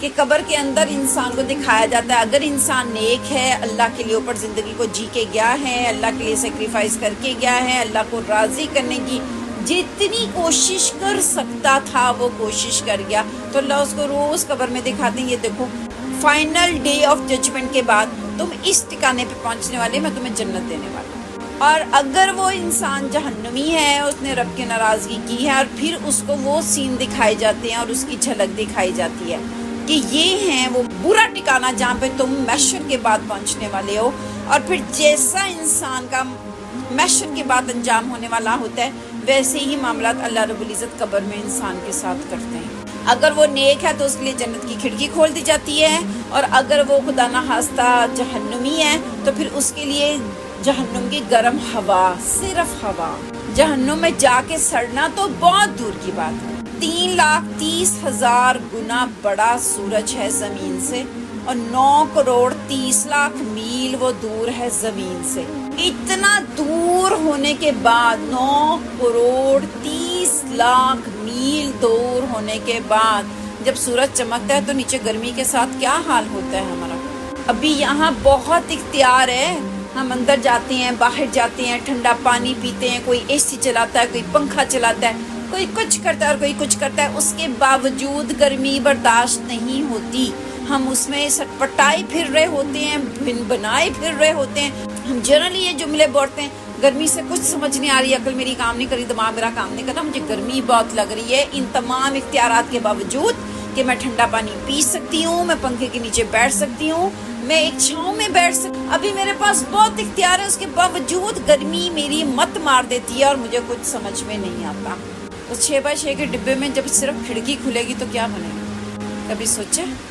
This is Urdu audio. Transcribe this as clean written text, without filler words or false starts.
کہ قبر کے اندر انسان کو دکھایا جاتا ہے اگر انسان نیک ہے، اللہ کے لیے اوپر زندگی کو جی کے گیا ہے، اللہ کے لیے سیکریفائس کر کے گیا ہے، اللہ کو راضی کرنے کی جتنی کوشش کر سکتا تھا وہ کوشش کر گیا، تو اللہ اس کو روز قبر میں دکھاتے ہیں، یہ دیکھو فائنل ڈے آف ججمنٹ کے بعد تم اس ٹھکانے پہ پہنچنے والے، میں تمہیں جنت دینے والا ہوں۔ اور اگر وہ انسان جہنمی ہے، اس نے رب کی ناراضگی کی ہے، اور پھر اس کو وہ سین دکھائے جاتے ہیں اور اس کی جھلک دکھائی جاتی ہے کہ یہ ہیں وہ برا ٹھکانہ جہاں پہ تم محشر کے بعد پہنچنے والے ہو، اور پھر جیسا انسان کا محشر کے بعد انجام ہونے والا ہوتا ہے ویسے ہی معاملات اللہ رب العزت قبر میں انسان کے ساتھ کرتے ہیں۔ اگر وہ نیک ہے تو اس کے لیے جنت کی کھڑکی کھول دی جاتی ہے، اور اگر وہ خدا نخواستہ جہنمی ہے تو پھر اس کے لیے جہنم کی گرم ہوا، صرف ہوا، جہنم میں جا کے سڑنا تو بہت دور کی بات ہے۔ 3,30,000 گنا بڑا سورج ہے زمین سے، اور 9,30,00,000 میل وہ دور ہے زمین سے۔ اتنا دور ہونے کے بعد، 9,30,00,000 میل دور ہونے کے بعد جب سورج چمکتا ہے تو نیچے گرمی کے ساتھ کیا حال ہوتا ہے ہمارا۔ ابھی یہاں بہت اختیار ہے، ہم اندر جاتے ہیں، باہر جاتے ہیں، ٹھنڈا پانی پیتے ہیں، کوئی اے سی چلاتا ہے، کوئی پنکھا چلاتا ہے، کوئی کچھ کرتا ہے اور کوئی کچھ کرتا ہے، اس کے باوجود گرمی برداشت نہیں ہوتی۔ ہم اس میں سٹپٹائے پھر رہے ہوتے ہیں، بن بنائے پھر رہے ہوتے ہیں۔ ہم جنرلی یہ جملے بولتے ہیں گرمی سے کچھ سمجھ نہیں آ رہی، عقل میری کام نہیں کری، دماغ میرا کام نہیں کرنا، مجھے گرمی بہت لگ رہی ہے۔ ان تمام اختیارات کے باوجود کہ میں ٹھنڈا پانی پی سکتی ہوں، میں پنکھے کے نیچے بیٹھ سکتی ہوں، میں ایک چھاؤں میں بیٹھ سکتی ہوں، ابھی میرے پاس بہت اختیار ہے، اس کے باوجود گرمی میری مت مار دیتی ہے اور مجھے کچھ سمجھ میں نہیں آتا۔ تو 6x6 کے ڈبے میں جب صرف کھڑکی کھلے گی تو کیا بنے گا؟ کبھی سوچے؟